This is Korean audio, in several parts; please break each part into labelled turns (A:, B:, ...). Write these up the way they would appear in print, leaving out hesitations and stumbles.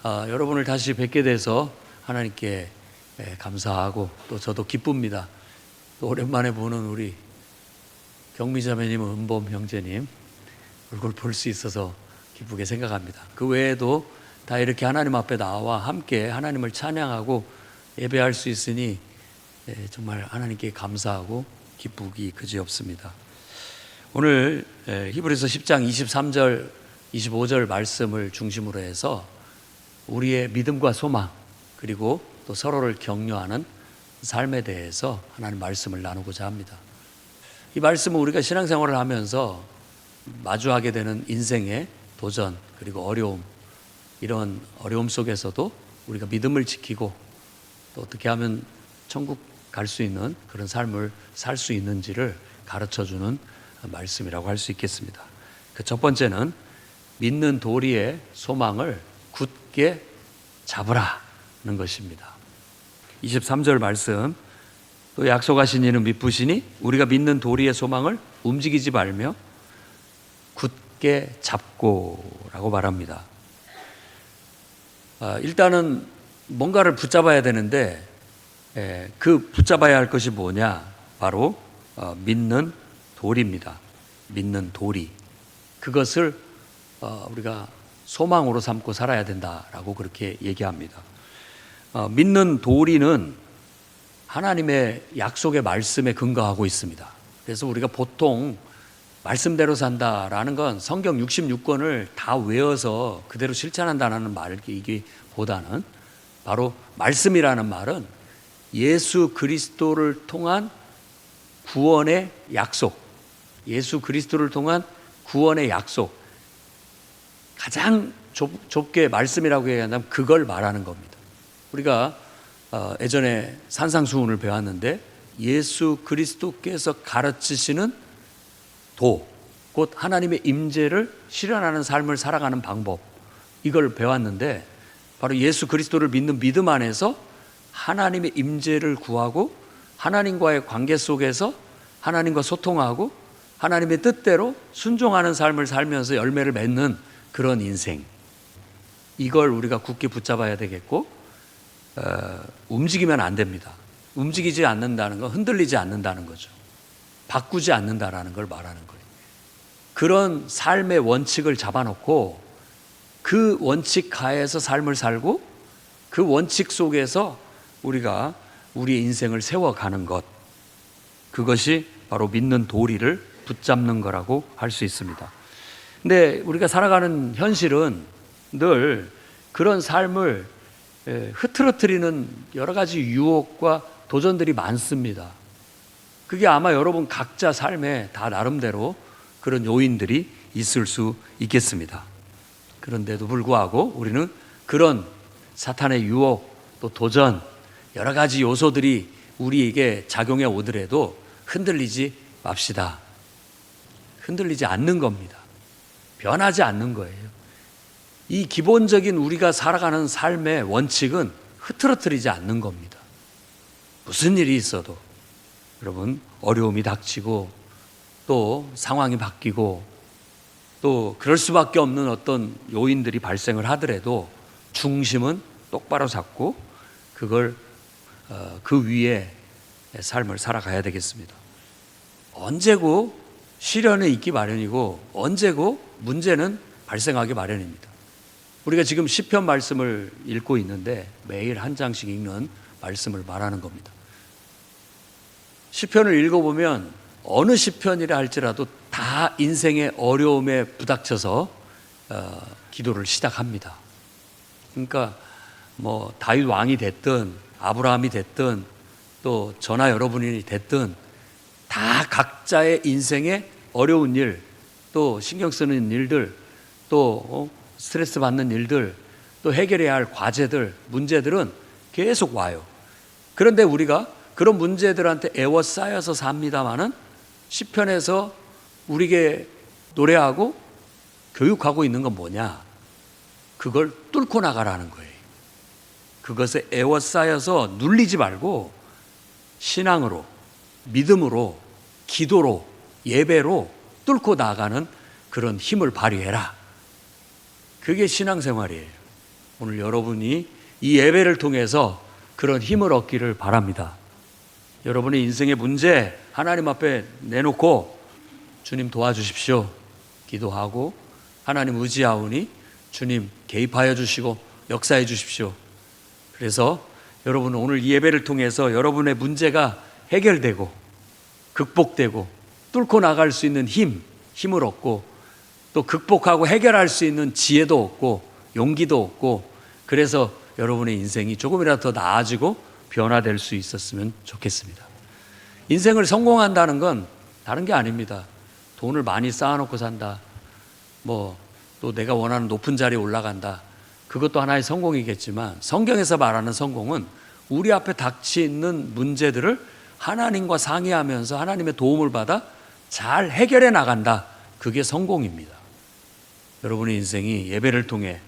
A: 여러분을 다시 뵙게 돼서 하나님께 감사하고 또 저도 기쁩니다. 또 오랜만에 보는 우리 경미자매님, 은범 형제님 얼굴 볼 수 있어서 기쁘게 생각합니다. 그 외에도 다 이렇게 하나님 앞에 나와 함께 하나님을 찬양하고 예배할 수 있으니 정말 하나님께 감사하고 기쁘기 그지없습니다. 오늘 히브리서 10장 23절 25절 말씀을 중심으로 해서 우리의 믿음과 소망 그리고 또 서로를 격려하는 삶에 대해서 하나님 말씀을 나누고자 합니다. 이 말씀은 우리가 신앙생활을 하면서 마주하게 되는 인생의 도전 그리고 어려움, 이런 어려움 속에서도 우리가 믿음을 지키고 또 어떻게 하면 천국 갈 수 있는 그런 삶을 살 수 있는지를 가르쳐주는 말씀이라고 할 수 있겠습니다. 그 첫 번째는 믿는 도리의 소망을 굳게 잡으라는 것입니다. 23절 말씀, 또 약속하신 이는 미쁘시니 우리가 믿는 도리의 소망을 움직이지 말며 굳게 잡고라고 말합니다. 일단은 뭔가를 붙잡아야 되는데 그 붙잡아야 할 것이 뭐냐? 바로 믿는 도리입니다. 믿는 도리. 그것을 우리가 소망으로 삼고 살아야 된다라고 그렇게 얘기합니다. 믿는 도리는 하나님의 약속의 말씀에 근거하고 있습니다. 그래서 우리가 보통 말씀대로 산다라는 건 성경 66권을 다 외워서 그대로 실천한다는 말이기보다는 바로 말씀이라는 말은 예수 그리스도를 통한 구원의 약속, 예수 그리스도를 통한 구원의 약속, 가장 좁게 말씀이라고 얘기한다면 그걸 말하는 겁니다. 우리가 예전에 산상수훈을 배웠는데 예수 그리스도께서 가르치시는 도, 곧 하나님의 임재를 실현하는 삶을 살아가는 방법, 이걸 배웠는데 바로 예수 그리스도를 믿는 믿음 안에서 하나님의 임재를 구하고 하나님과의 관계 속에서 하나님과 소통하고 하나님의 뜻대로 순종하는 삶을 살면서 열매를 맺는 그런 인생, 이걸 우리가 굳게 붙잡아야 되겠고 움직이면 안 됩니다. 움직이지 않는다는 건 흔들리지 않는다는 거죠. 바꾸지 않는다라는 걸 말하는 거예요. 그런 삶의 원칙을 잡아놓고 그 원칙 하에서 삶을 살고 그 원칙 속에서 우리가 우리의 인생을 세워가는 것, 그것이 바로 믿는 도리를 붙잡는 거라고 할 수 있습니다. 근데 우리가 살아가는 현실은 늘 그런 삶을 흐트러뜨리는 여러 가지 유혹과 도전들이 많습니다. 그게 아마 여러분 각자 삶에 다 나름대로 그런 요인들이 있을 수 있겠습니다. 그런데도 불구하고 우리는 그런 사탄의 유혹 또 도전 여러 가지 요소들이 우리에게 작용해 오더라도 흔들리지 맙시다. 흔들리지 않는 겁니다. 변하지 않는 거예요. 이 기본적인 우리가 살아가는 삶의 원칙은 흐트러뜨리지 않는 겁니다. 무슨 일이 있어도 여러분 어려움이 닥치고 또 상황이 바뀌고 또 그럴 수밖에 없는 어떤 요인들이 발생을 하더라도 중심은 똑바로 잡고 그걸 그 위에 삶을 살아가야 되겠습니다. 언제고 시련은 있기 마련이고 언제고 문제는 발생하기 마련입니다. 우리가 지금 시편 말씀을 읽고 있는데 매일 한 장씩 읽는 말씀을 말하는 겁니다. 시편을 읽어보면 어느 시편이라 할지라도 다 인생의 어려움에 부닥쳐서 기도를 시작합니다. 그러니까 뭐 다윗 왕이 됐든 아브라함이 됐든 또 저나 여러분이 됐든 다 각자의 인생의 어려운 일, 또 신경 쓰는 일들, 또 스트레스 받는 일들, 또 해결해야 할 과제들, 문제들은 계속 와요. 그런데 우리가 그런 문제들한테 애워싸여서 삽니다마는 시편에서 우리에게 노래하고 교육하고 있는 건 뭐냐? 그걸 뚫고 나가라는 거예요. 그것에 애워싸여서 눌리지 말고 신앙으로, 믿음으로, 기도로, 예배로 뚫고 나가는 그런 힘을 발휘해라. 그게 신앙생활이에요. 오늘 여러분이 이 예배를 통해서 그런 힘을 얻기를 바랍니다. 여러분의 인생의 문제 하나님 앞에 내놓고 주님 도와주십시오. 기도하고 하나님 의지하오니 주님 개입하여 주시고 역사해 주십시오. 그래서 여러분 오늘 이 예배를 통해서 여러분의 문제가 해결되고 극복되고 뚫고 나갈 수 있는 힘을 얻고 또 극복하고 해결할 수 있는 지혜도 얻고 용기도 얻고 그래서 여러분의 인생이 조금이라도 더 나아지고 변화될 수 있었으면 좋겠습니다. 인생을 성공한다는 건 다른 게 아닙니다. 돈을 많이 쌓아놓고 산다. 또 내가 원하는 높은 자리에 올라간다. 그것도 하나의 성공이겠지만 성경에서 말하는 성공은 우리 앞에 닥치는 문제들을 하나님과 상의하면서 하나님의 도움을 받아 잘 해결해 나간다. 그게 성공입니다. 여러분의 인생이 예배를 통해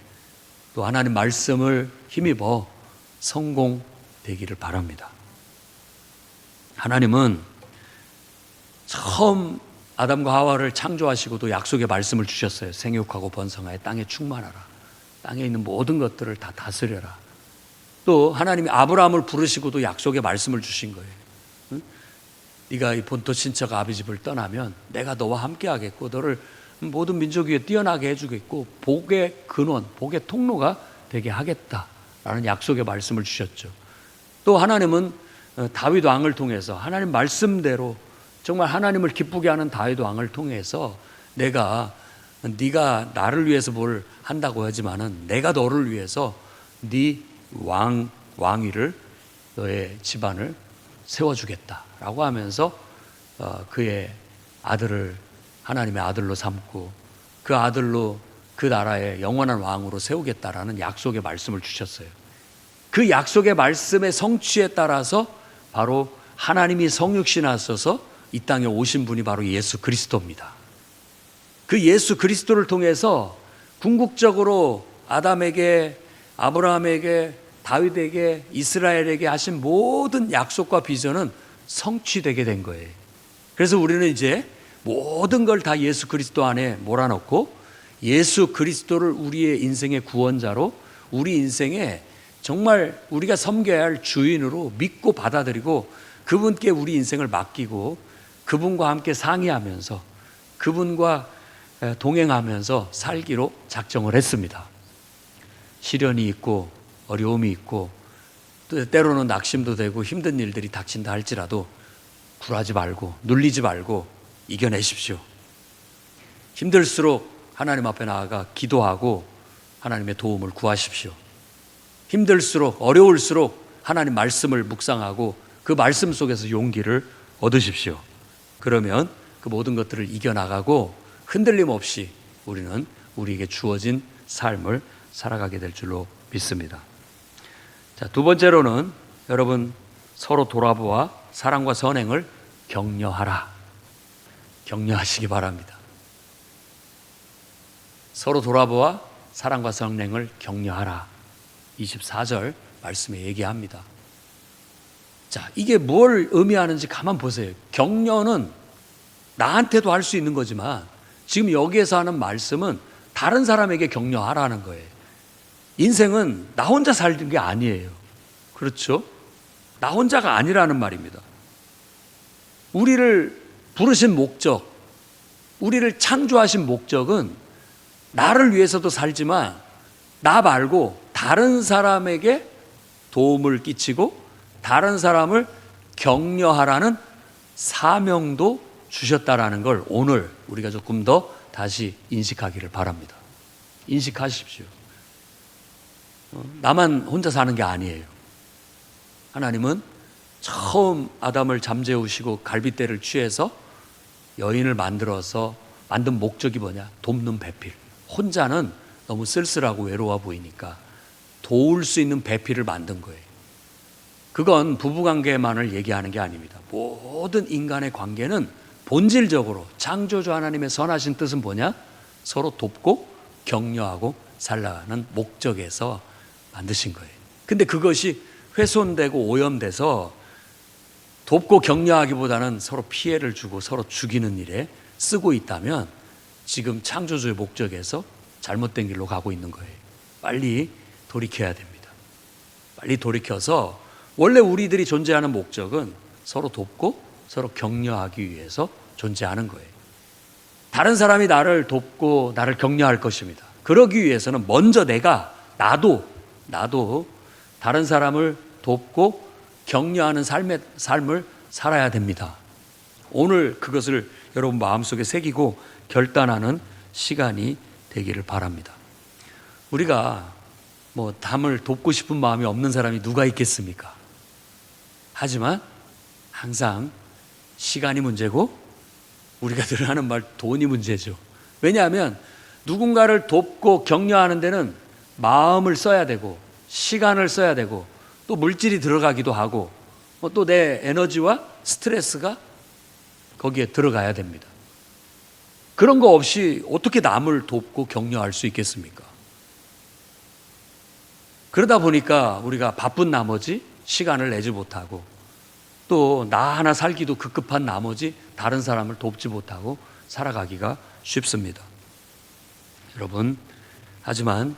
A: 또 하나님 말씀을 힘입어 성공되기를 바랍니다. 하나님은 처음 아담과 하와를 창조하시고도 약속의 말씀을 주셨어요. 생육하고 번성하여 땅에 충만하라. 땅에 있는 모든 것들을 다 다스려라. 또 하나님이 아브라함을 부르시고도 약속의 말씀을 주신 거예요. 응? 네가 이 본토 친척 아비 집을 떠나면 내가 너와 함께 하겠고 너를 모든 민족 위에 뛰어나게 해주겠고 복의 근원, 복의 통로가 되게 하겠다라는 약속의 말씀을 주셨죠. 또 하나님은 다윗 왕을 통해서 하나님 말씀대로 정말 하나님을 기쁘게 하는 다윗 왕을 통해서 네가 나를 위해서 뭘 한다고 하지만은 내가 너를 위해서 네 왕위를 너의 집안을 세워주겠다라고 하면서 그의 아들을 하나님의 아들로 삼고 그 아들로 그 나라의 영원한 왕으로 세우겠다라는 약속의 말씀을 주셨어요. 그 약속의 말씀의 성취에 따라서 바로 하나님이 성육신 하셔서 이 땅에 오신 분이 바로 예수 그리스도입니다. 그 예수 그리스도를 통해서 궁극적으로 아담에게, 아브라함에게, 다윗에게, 이스라엘에게 하신 모든 약속과 비전은 성취되게 된 거예요. 그래서 우리는 이제 모든 걸 다 예수 그리스도 안에 몰아넣고 예수 그리스도를 우리의 인생의 구원자로 우리 인생에 정말 우리가 섬겨야 할 주인으로 믿고 받아들이고 그분께 우리 인생을 맡기고 그분과 함께 상의하면서 그분과 동행하면서 살기로 작정을 했습니다. 시련이 있고 어려움이 있고 또 때로는 낙심도 되고 힘든 일들이 닥친다 할지라도 굴하지 말고 눌리지 말고 이겨내십시오. 힘들수록 하나님 앞에 나아가 기도하고 하나님의 도움을 구하십시오. 힘들수록 어려울수록 하나님 말씀을 묵상하고 그 말씀 속에서 용기를 얻으십시오. 그러면 그 모든 것들을 이겨나가고 흔들림 없이 우리는 우리에게 주어진 삶을 살아가게 될 줄로 믿습니다. 자, 두 번째로는 여러분 서로 돌아보아 사랑과 선행을 격려하라. 격려하시기 바랍니다. 서로 돌아보아 사랑과 선행을 격려하라. 24절 말씀에 얘기합니다. 자, 이게 뭘 의미하는지 가만 보세요. 격려는 나한테도 할 수 있는 거지만 지금 여기에서 하는 말씀은 다른 사람에게 격려하라는 거예요. 인생은 나 혼자 살는 게 아니에요. 그렇죠? 나 혼자가 아니라는 말입니다. 우리를 부르신 목적, 우리를 창조하신 목적은 나를 위해서도 살지만 나 말고 다른 사람에게 도움을 끼치고 다른 사람을 격려하라는 사명도 주셨다라는 걸 오늘 우리가 조금 더 다시 인식하기를 바랍니다. 인식하십시오. 나만 혼자 사는 게 아니에요. 하나님은 처음 아담을 잠재우시고 갈빗대를 취해서 여인을 만들어서 만든 목적이 뭐냐? 돕는 배필. 혼자는 너무 쓸쓸하고 외로워 보이니까 도울 수 있는 배필을 만든 거예요. 그건 부부관계만을 얘기하는 게 아닙니다. 모든 인간의 관계는 본질적으로 창조주 하나님의 선하신 뜻은 뭐냐? 서로 돕고 격려하고 살라는 목적에서 만드신 거예요. 근데 그것이 훼손되고 오염돼서 돕고 격려하기보다는 서로 피해를 주고 서로 죽이는 일에 쓰고 있다면 지금 창조주의 목적에서 잘못된 길로 가고 있는 거예요. 빨리 돌이켜야 됩니다. 빨리 돌이켜서 원래 우리들이 존재하는 목적은 서로 돕고 서로 격려하기 위해서 존재하는 거예요. 다른 사람이 나를 돕고 나를 격려할 것입니다. 그러기 위해서는 먼저 나도 다른 사람을 돕고 격려하는 삶을 살아야 됩니다. 오늘 그것을 여러분 마음속에 새기고 결단하는 시간이 되기를 바랍니다. 우리가 남을 돕고 싶은 마음이 없는 사람이 누가 있겠습니까? 하지만 항상 시간이 문제고 우리가 늘 하는 말 돈이 문제죠. 왜냐하면 누군가를 돕고 격려하는 데는 마음을 써야 되고 시간을 써야 되고 또 물질이 들어가기도 하고 또 내 에너지와 스트레스가 거기에 들어가야 됩니다. 그런 거 없이 어떻게 남을 돕고 격려할 수 있겠습니까? 그러다 보니까 우리가 바쁜 나머지 시간을 내지 못하고 또 나 하나 살기도 급급한 나머지 다른 사람을 돕지 못하고 살아가기가 쉽습니다. 여러분, 하지만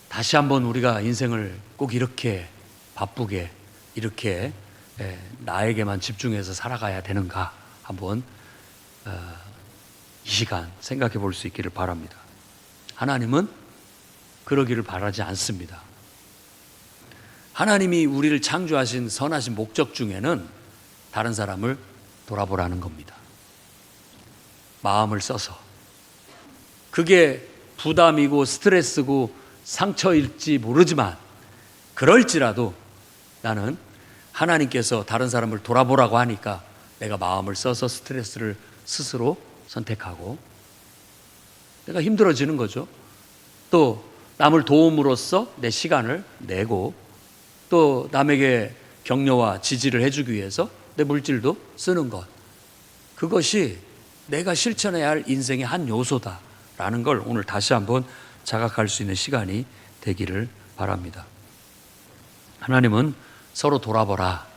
A: 다시 한번 우리가 인생을 꼭 이렇게 바쁘게 이렇게 나에게만 집중해서 살아가야 되는가 한번 이 시간 생각해 볼 수 있기를 바랍니다. 하나님은 그러기를 바라지 않습니다. 하나님이 우리를 창조하신 선하신 목적 중에는 다른 사람을 돌아보라는 겁니다. 마음을 써서. 그게 부담이고 스트레스고 상처일지 모르지만 그럴지라도 나는 하나님께서 다른 사람을 돌아보라고 하니까 내가 마음을 써서 스트레스를 스스로 선택하고 내가 힘들어지는 거죠. 또 남을 도움으로써 내 시간을 내고 또 남에게 격려와 지지를 해주기 위해서 내 물질도 쓰는 것. 그것이 내가 실천해야 할 인생의 한 요소다라는 걸 오늘 다시 한번 자각할 수 있는 시간이 되기를 바랍니다. 하나님은 서로 돌아보라.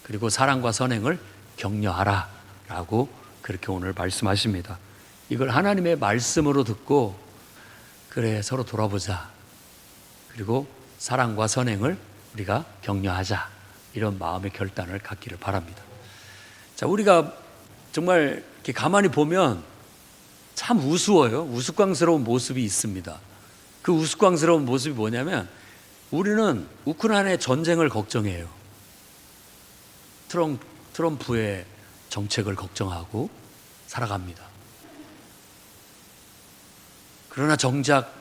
A: 그리고 사랑과 선행을 격려하라. 라고 그렇게 오늘 말씀하십니다. 이걸 하나님의 말씀으로 듣고 그래 서로 돌아보자. 그리고 사랑과 선행을 우리가 격려하자. 이런 마음의 결단을 갖기를 바랍니다. 자, 우리가 정말 이렇게 가만히 보면 참 우스워요. 우스꽝스러운 모습이 있습니다. 그 우스꽝스러운 모습이 뭐냐면 우리는 우크라이나의 전쟁을 걱정해요. 트럼프의 정책을 걱정하고 살아갑니다. 그러나 정작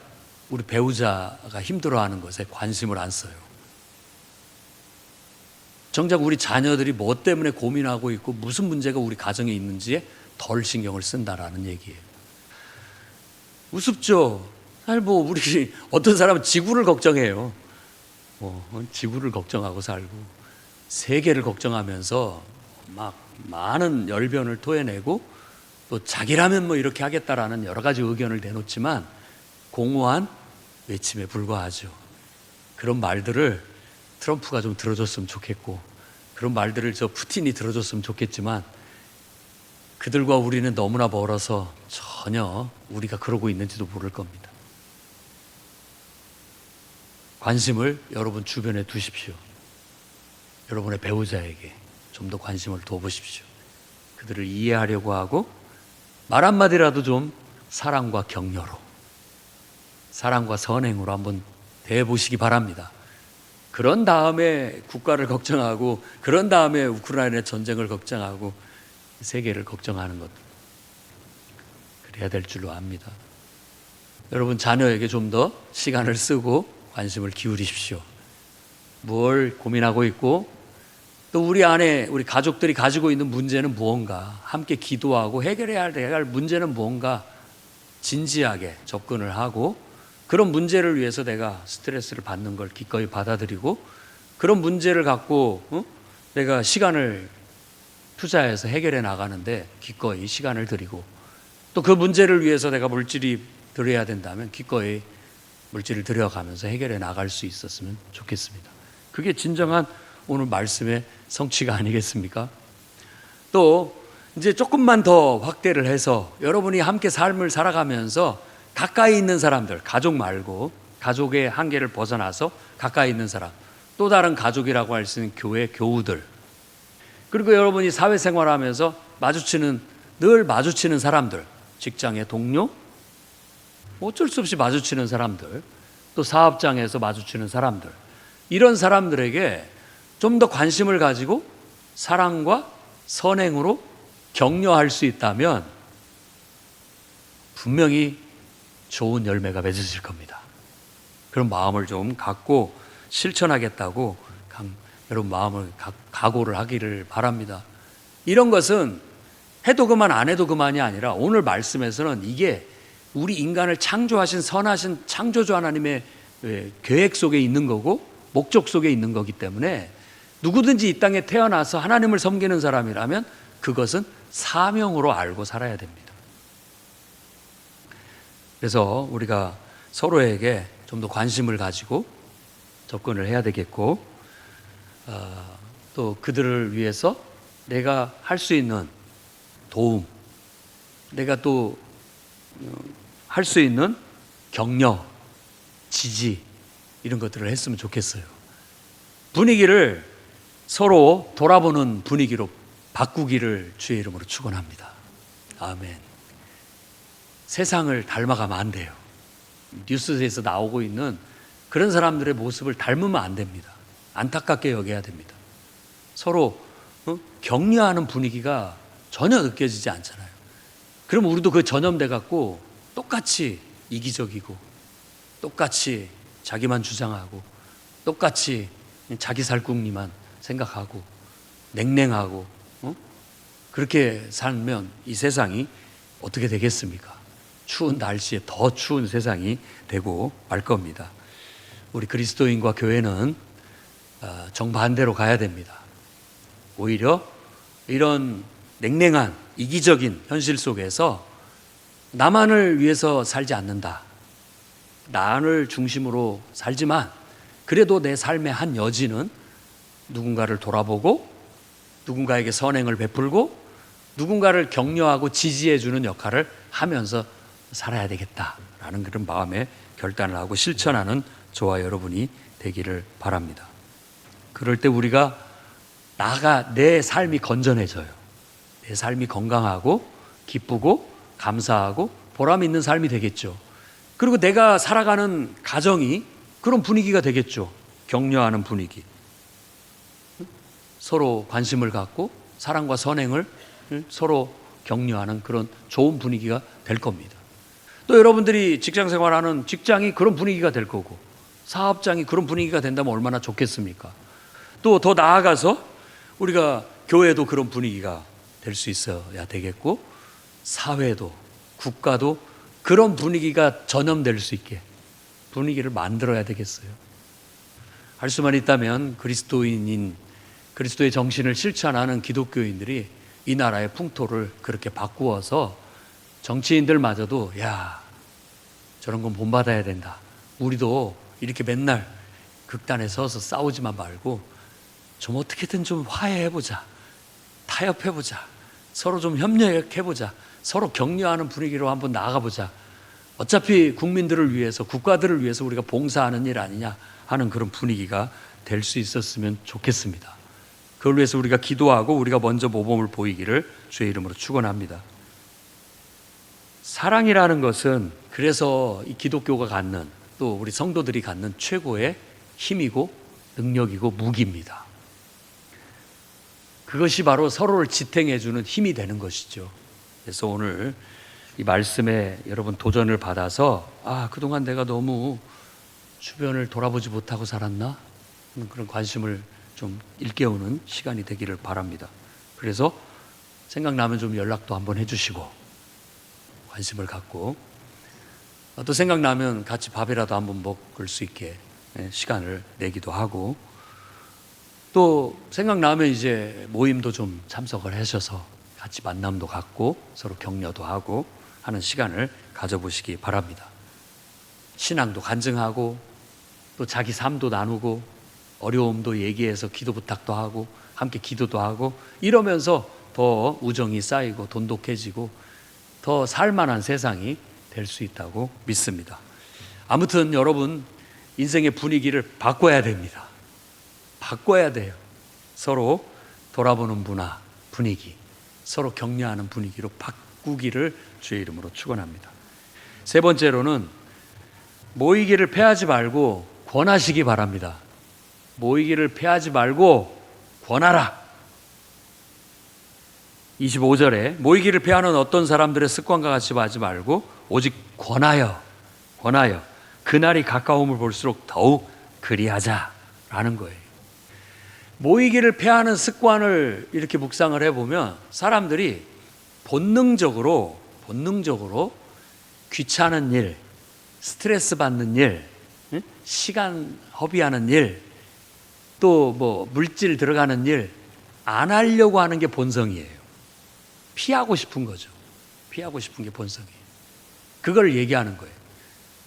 A: 우리 배우자가 힘들어하는 것에 관심을 안 써요. 정작 우리 자녀들이 뭐 때문에 고민하고 있고 무슨 문제가 우리 가정에 있는지에 덜 신경을 쓴다라는 얘기예요. 우습죠? 사실 우리 어떤 사람은 지구를 걱정해요. 지구를 걱정하고 살고 세계를 걱정하면서 막 많은 열변을 토해내고 또 자기라면 이렇게 하겠다라는 여러 가지 의견을 내놓지만 공허한 외침에 불과하죠. 그런 말들을 트럼프가 좀 들어줬으면 좋겠고 그런 말들을 푸틴이 들어줬으면 좋겠지만 그들과 우리는 너무나 멀어서 전혀 우리가 그러고 있는지도 모를 겁니다. 관심을 여러분 주변에 두십시오. 여러분의 배우자에게 좀 더 관심을 둬보십시오. 그들을 이해하려고 하고 말 한마디라도 좀 사랑과 격려로 사랑과 선행으로 한번 대해보시기 바랍니다. 그런 다음에 국가를 걱정하고 그런 다음에 우크라이나 전쟁을 걱정하고 세계를 걱정하는 것 그래야 될 줄로 압니다. 여러분 자녀에게 좀 더 시간을 쓰고 관심을 기울이십시오. 뭘 고민하고 있고 또 우리 안에 우리 가족들이 가지고 있는 문제는 무언가 함께 기도하고 해결해야 할 문제는 무언가 진지하게 접근을 하고 그런 문제를 위해서 내가 스트레스를 받는 걸 기꺼이 받아들이고 그런 문제를 갖고 내가 시간을 투자해서 해결해 나가는데 기꺼이 시간을 들이고 또 그 문제를 위해서 내가 물질이 들여야 된다면 기꺼이 물질을 들여가면서 해결해 나갈 수 있었으면 좋겠습니다. 그게 진정한 오늘 말씀의 성취가 아니겠습니까? 또 이제 조금만 더 확대를 해서 여러분이 함께 삶을 살아가면서 가까이 있는 사람들, 가족 말고 가족의 한계를 벗어나서 가까이 있는 사람, 또 다른 가족이라고 할 수 있는 교회 교우들, 그리고 여러분이 사회생활하면서 늘 마주치는 사람들, 직장의 동료, 어쩔 수 없이 마주치는 사람들, 또 사업장에서 마주치는 사람들, 이런 사람들에게 좀 더 관심을 가지고 사랑과 선행으로 격려할 수 있다면 분명히 좋은 열매가 맺어질 겁니다. 그런 마음을 좀 갖고 실천하겠다고 여러분 마음을 각오를 하기를 바랍니다. 이런 것은 해도 그만 안 해도 그만이 아니라 오늘 말씀에서는 이게 우리 인간을 창조하신 선하신 창조주 하나님의 계획 속에 있는 거고 목적 속에 있는 거기 때문에 누구든지 이 땅에 태어나서 하나님을 섬기는 사람이라면 그것은 사명으로 알고 살아야 됩니다. 그래서 우리가 서로에게 좀 더 관심을 가지고 접근을 해야 되겠고, 또 그들을 위해서 내가 할 수 있는 도움, 내가 또 할 수 있는 격려, 지지, 이런 것들을 했으면 좋겠어요. 분위기를 서로 돌아보는 분위기로 바꾸기를 주의 이름으로 축원합니다. 아멘. 세상을 닮아가면 안 돼요. 뉴스에서 나오고 있는 그런 사람들의 모습을 닮으면 안 됩니다. 안타깝게 여겨야 됩니다. 서로 격려하는 분위기가 전혀 느껴지지 않잖아요. 그럼 우리도 그 전염돼 갖고 똑같이 이기적이고 똑같이 자기만 주장하고 똑같이 자기 살궁리만 생각하고 냉랭하고 그렇게 살면 이 세상이 어떻게 되겠습니까? 추운 날씨에 더 추운 세상이 되고 말 겁니다. 우리 그리스도인과 교회는 정반대로 가야 됩니다. 오히려 이런 냉랭한 이기적인 현실 속에서 나만을 위해서 살지 않는다, 나를 중심으로 살지만 그래도 내 삶의 한 여지는 누군가를 돌아보고 누군가에게 선행을 베풀고 누군가를 격려하고 지지해 주는 역할을 하면서 살아야 되겠다라는 그런 마음에 결단을 하고 실천하는 저와 여러분이 되기를 바랍니다. 그럴 때 우리가 내 삶이 건전해져요. 내 삶이 건강하고 기쁘고 감사하고 보람 있는 삶이 되겠죠. 그리고 내가 살아가는 가정이 그런 분위기가 되겠죠. 격려하는 분위기. 서로 관심을 갖고 사랑과 선행을 서로 격려하는 그런 좋은 분위기가 될 겁니다. 또 여러분들이 직장 생활하는 직장이 그런 분위기가 될 거고 사업장이 그런 분위기가 된다면 얼마나 좋겠습니까? 또 더 나아가서 우리가 교회도 그런 분위기가 될 수 있어야 되겠고 사회도 국가도 그런 분위기가 전염될 수 있게 분위기를 만들어야 되겠어요. 할 수만 있다면 그리스도의 정신을 실천하는 기독교인들이 이 나라의 풍토를 그렇게 바꾸어서 정치인들마저도 저런 건 본받아야 된다. 우리도 이렇게 맨날 극단에 서서 싸우지만 말고 좀 어떻게든 좀 화해해보자. 타협해보자. 서로 좀 협력해보자. 서로 격려하는 분위기로 한번 나아가보자. 어차피 국민들을 위해서 국가들을 위해서 우리가 봉사하는 일 아니냐 하는 그런 분위기가 될 수 있었으면 좋겠습니다. 그걸 위해서 우리가 기도하고 우리가 먼저 모범을 보이기를 주의 이름으로 축원합니다. 사랑이라는 것은 그래서 이 기독교가 갖는 또 우리 성도들이 갖는 최고의 힘이고 능력이고 무기입니다. 그것이 바로 서로를 지탱해 주는 힘이 되는 것이죠. 그래서 오늘 이 말씀에 여러분 도전을 받아서 그동안 내가 너무 주변을 돌아보지 못하고 살았나? 그런 관심을 좀 일깨우는 시간이 되기를 바랍니다. 그래서 생각나면 좀 연락도 한번 해주시고 관심을 갖고 또 생각나면 같이 밥이라도 한번 먹을 수 있게 시간을 내기도 하고 또 생각나면 이제 모임도 좀 참석을 하셔서 같이 만남도 갖고 서로 격려도 하고 하는 시간을 가져보시기 바랍니다. 신앙도 간증하고 또 자기 삶도 나누고 어려움도 얘기해서 기도 부탁도 하고 함께 기도도 하고 이러면서 더 우정이 쌓이고 돈독해지고 더 살만한 세상이 될 수 있다고 믿습니다. 아무튼 여러분 인생의 분위기를 바꿔야 됩니다. 바꿔야 돼요. 서로 돌아보는 문화, 분위기, 서로 격려하는 분위기로 바꾸기를 주의 이름으로 축원합니다. 세 번째로는 모이기를 패하지 말고 권하시기 바랍니다. 모이기를 패하지 말고 권하라. 25절에 모이기를 패하는 어떤 사람들의 습관과 같이 하지 말고 오직 권하여 그날이 가까움을 볼수록 더욱 그리하자라는 거예요. 모이기를 패하는 습관을 이렇게 묵상을 해보면 사람들이 본능적으로 귀찮은 일, 스트레스 받는 일, 시간 허비하는 일, 또 뭐 물질 들어가는 일 안 하려고 하는 게 본성이에요. 피하고 싶은 거죠. 피하고 싶은 게 본성이에요. 그걸 얘기하는 거예요.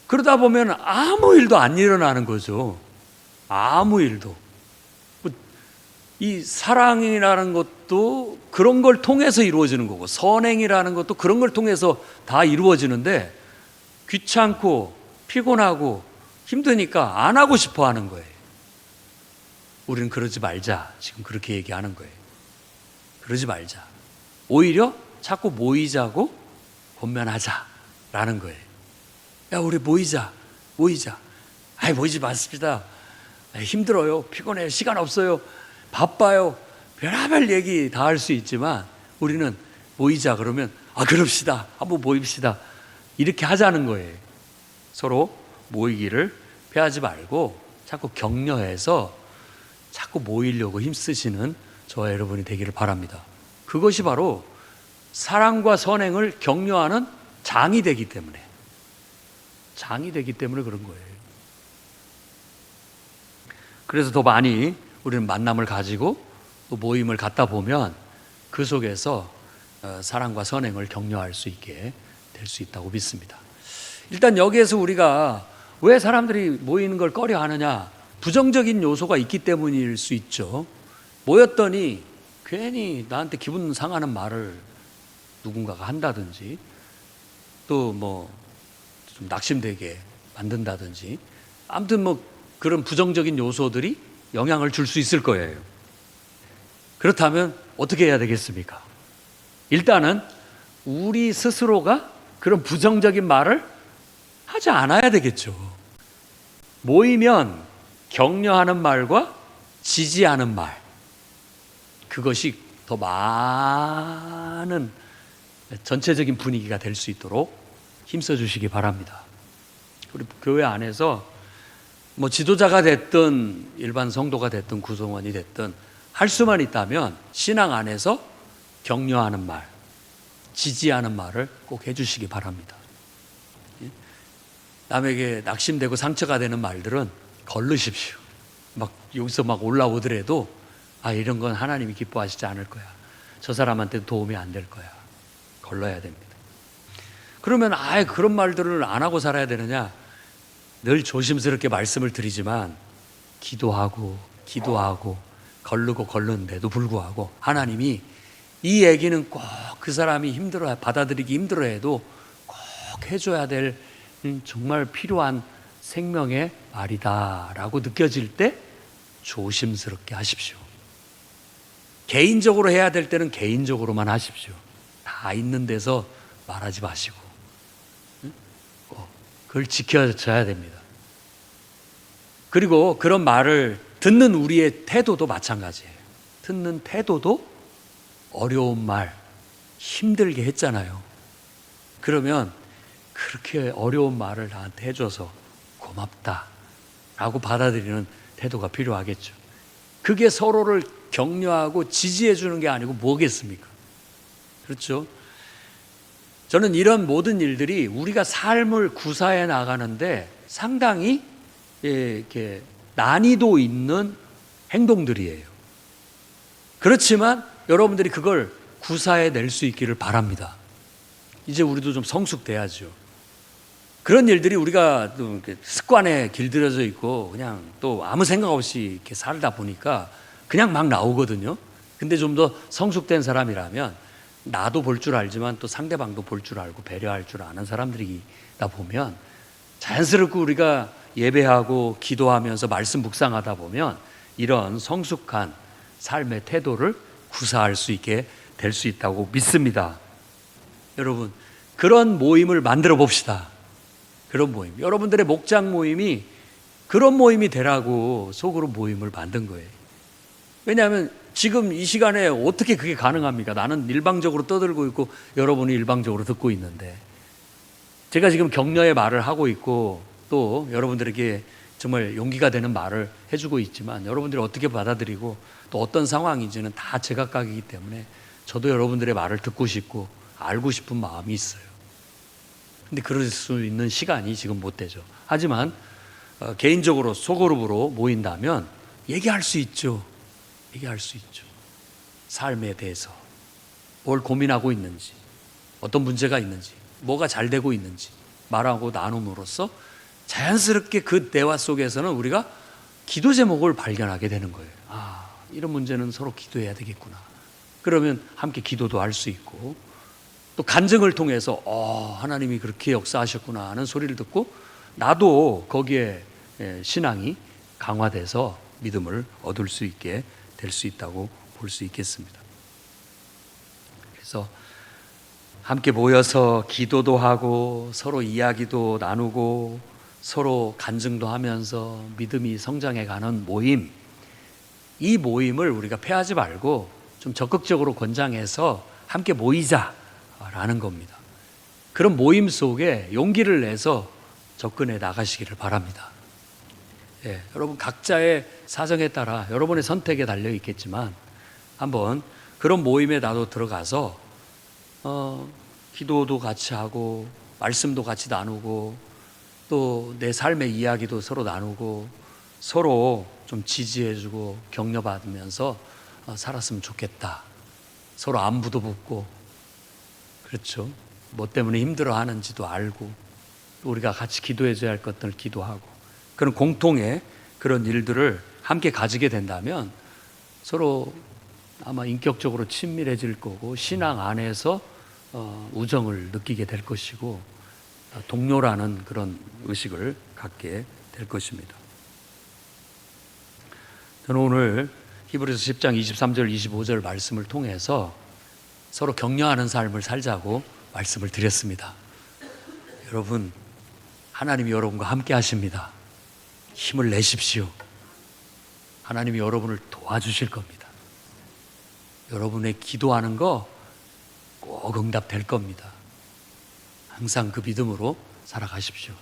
A: 그러다 보면 아무 일도 안 일어나는 거죠. 아무 일도. 이 사랑이라는 것도 그런 걸 통해서 이루어지는 거고, 선행이라는 것도 그런 걸 통해서 다 이루어지는데 귀찮고 피곤하고 힘드니까 안 하고 싶어 하는 거예요. 우리는 그러지 말자. 지금 그렇게 얘기하는 거예요. 그러지 말자. 오히려 자꾸 모이자고 권면하자라는 거예요. 야, 우리 모이자. 아이, 모이지 마십시다. 힘들어요. 피곤해요. 시간 없어요. 바빠요. 별의별 얘기 다 할 수 있지만 우리는 모이자 그러면 그럽시다. 한번 모입시다. 이렇게 하자는 거예요. 서로 모이기를 패하지 말고 자꾸 격려해서 자꾸 모이려고 힘쓰시는 저와 여러분이 되기를 바랍니다. 그것이 바로 사랑과 선행을 격려하는 장이 되기 때문에 그런 거예요. 그래서 더 많이 우리는 만남을 가지고 또 모임을 갖다 보면 그 속에서 사랑과 선행을 격려할 수 있게 될 수 있다고 믿습니다. 일단 여기에서 우리가 왜 사람들이 모이는 걸 꺼려 하느냐? 부정적인 요소가 있기 때문일 수 있죠. 모였더니 괜히 나한테 기분 상하는 말을 누군가가 한다든지 또 뭐 좀 낙심되게 만든다든지 아무튼 뭐 그런 부정적인 요소들이 영향을 줄 수 있을 거예요. 그렇다면 어떻게 해야 되겠습니까? 일단은 우리 스스로가 그런 부정적인 말을 하지 않아야 되겠죠. 모이면 격려하는 말과 지지하는 말, 그것이 더 많은 전체적인 분위기가 될 수 있도록 힘써 주시기 바랍니다. 우리 교회 안에서 뭐 지도자가 됐든 일반 성도가 됐든 구성원이 됐든 할 수만 있다면 신앙 안에서 격려하는 말, 지지하는 말을 꼭 해주시기 바랍니다. 남에게 낙심되고 상처가 되는 말들은 걸르십시오. 막 여기서 막 올라오더라도 이런 건 하나님이 기뻐하시지 않을 거야. 저 사람한테 도움이 안 될 거야. 걸러야 됩니다. 그러면 그런 말들을 안 하고 살아야 되느냐? 늘 조심스럽게 말씀을 드리지만 기도하고 걸르는데도 불구하고 하나님이 이 얘기는 꼭 그 사람이 받아들이기 힘들어해도 꼭 해줘야 될 정말 필요한 생명의 말이다라고 느껴질 때 조심스럽게 하십시오. 개인적으로 해야 될 때는 개인적으로만 하십시오. 다 있는 데서 말하지 마시고 그걸 지켜져야 됩니다. 그리고 그런 말을 듣는 우리의 태도도 마찬가지예요. 듣는 태도도 어려운 말, 힘들게 했잖아요. 그러면 그렇게 어려운 말을 나한테 해줘서 고맙다라고 받아들이는 태도가 필요하겠죠. 그게 서로를 격려하고 지지해 주는 게 아니고 뭐겠습니까? 그렇죠? 저는 이런 모든 일들이 우리가 삶을 구사해 나가는데 상당히 이렇게 난이도 있는 행동들이에요. 그렇지만 여러분들이 그걸 구사해 낼 수 있기를 바랍니다. 이제 우리도 좀 성숙돼야죠. 그런 일들이 우리가 또 습관에 길들여져 있고 그냥 또 아무 생각 없이 이렇게 살다 보니까 그냥 막 나오거든요. 근데 좀 더 성숙된 사람이라면 나도 볼 줄 알지만 또 상대방도 볼 줄 알고 배려할 줄 아는 사람들이다 보면 자연스럽게 우리가 예배하고 기도하면서 말씀 묵상하다 보면 이런 성숙한 삶의 태도를 구사할 수 있게 될 수 있다고 믿습니다. 여러분, 그런 모임을 만들어 봅시다. 그런 모임. 여러분들의 목장 모임이 그런 모임이 되라고 속으로 모임을 만든 거예요. 왜냐하면 지금 이 시간에 어떻게 그게 가능합니까? 나는 일방적으로 떠들고 있고 여러분이 일방적으로 듣고 있는데, 제가 지금 격려의 말을 하고 있고 또 여러분들에게 정말 용기가 되는 말을 해주고 있지만 여러분들이 어떻게 받아들이고 또 어떤 상황인지는 다 제각각이기 때문에 저도 여러분들의 말을 듣고 싶고 알고 싶은 마음이 있어요. 근데 그럴 수 있는 시간이 지금 못 되죠. 하지만 개인적으로 소그룹으로 모인다면 얘기할 수 있죠. 얘기할 수 있죠. 삶에 대해서 뭘 고민하고 있는지, 어떤 문제가 있는지, 뭐가 잘 되고 있는지 말하고 나눔으로써 자연스럽게 그 대화 속에서는 우리가 기도 제목을 발견하게 되는 거예요. 아, 이런 문제는 서로 기도해야 되겠구나. 그러면 함께 기도도 할 수 있고, 또 간증을 통해서 하나님이 그렇게 역사하셨구나 하는 소리를 듣고 나도 거기에 신앙이 강화돼서 믿음을 얻을 수 있게 될 수 있다고 볼 수 있겠습니다. 그래서 함께 모여서 기도도 하고 서로 이야기도 나누고 서로 간증도 하면서 믿음이 성장해가는 모임, 이 모임을 우리가 폐하지 말고 좀 적극적으로 권장해서 함께 모이자라는 겁니다. 그런 모임 속에 용기를 내서 접근해 나가시기를 바랍니다. 여러분 각자의 사정에 따라 여러분의 선택에 달려 있겠지만 한번 그런 모임에 나도 들어가서 기도도 같이 하고 말씀도 같이 나누고 또 내 삶의 이야기도 서로 나누고 서로 좀 지지해주고 격려받으면서 살았으면 좋겠다. 서로 안부도 묻고, 그렇죠, 뭐 때문에 힘들어하는지도 알고 또 우리가 같이 기도해줘야 할 것들을 기도하고, 그런 공통의 그런 일들을 함께 가지게 된다면 서로 아마 인격적으로 친밀해질 거고 신앙 안에서 우정을 느끼게 될 것이고 동료라는 그런 의식을 갖게 될 것입니다. 저는 오늘 히브리서 10장 23절 25절 말씀을 통해서 서로 격려하는 삶을 살자고 말씀을 드렸습니다. 여러분, 하나님이 여러분과 함께 하십니다. 힘을 내십시오. 하나님이 여러분을 도와주실 겁니다. 여러분의 기도하는 거 꼭 응답될 겁니다. 항상 그 믿음으로 살아가십시오.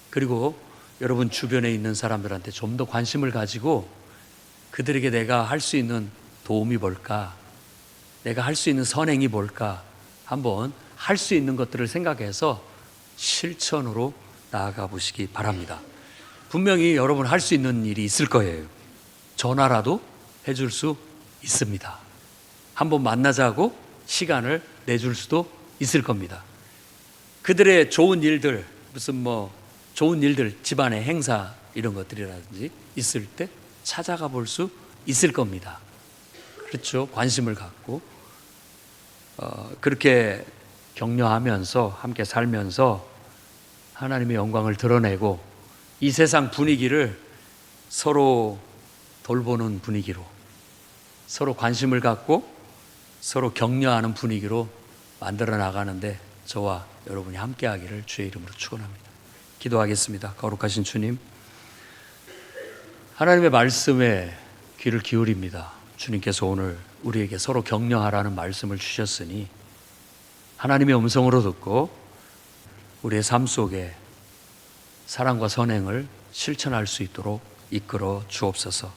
A: 그리고 여러분 주변에 있는 사람들한테 좀 더 관심을 가지고 그들에게 내가 할 수 있는 도움이 뭘까, 내가 할 수 있는 선행이 뭘까, 한번 할 수 있는 것들을 생각해서 실천으로 나아가 보시기 바랍니다. 분명히 여러분 할 수 있는 일이 있을 거예요. 전화라도 해줄 수 있습니다. 한번 만나자고 시간을 내줄 수도 있을 겁니다. 그들의 좋은 일들, 무슨 좋은 일들, 집안의 행사 이런 것들이라든지 있을 때 찾아가 볼 수 있을 겁니다. 그렇죠. 관심을 갖고 그렇게 격려하면서 함께 살면서 하나님의 영광을 드러내고 이 세상 분위기를 서로 돌보는 분위기로, 서로 관심을 갖고 서로 격려하는 분위기로 만들어 나가는데 저와 여러분이 함께 하기를 주의 이름으로 축원합니다. 기도하겠습니다. 거룩하신 주님, 하나님의 말씀에 귀를 기울입니다. 주님께서 오늘 우리에게 서로 격려하라는 말씀을 주셨으니 하나님의 음성으로 듣고 우리의 삶 속에 사랑과 선행을 실천할 수 있도록 이끌어 주옵소서.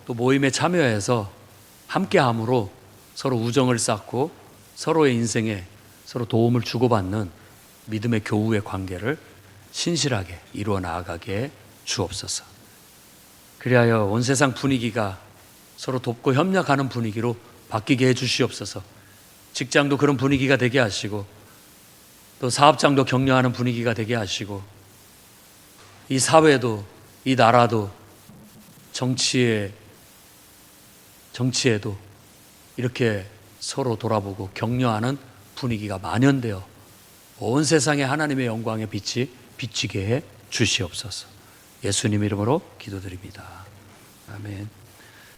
A: 또 모임에 참여해서 함께함으로 서로 우정을 쌓고 서로의 인생에 서로 도움을 주고받는 믿음의 교우의 관계를 신실하게 이루어 나아가게 주옵소서. 그리하여 온 세상 분위기가 서로 돕고 협력하는 분위기로 바뀌게 해 주시옵소서. 직장도 그런 분위기가 되게 하시고 또 사업장도 격려하는 분위기가 되게 하시고 이 사회도 이 나라도 정치에도 이렇게 서로 돌아보고 격려하는 분위기가 만연되어 온 세상에 하나님의 영광의 빛이 비치게 해 주시옵소서. 예수님 이름으로 기도드립니다. 아멘.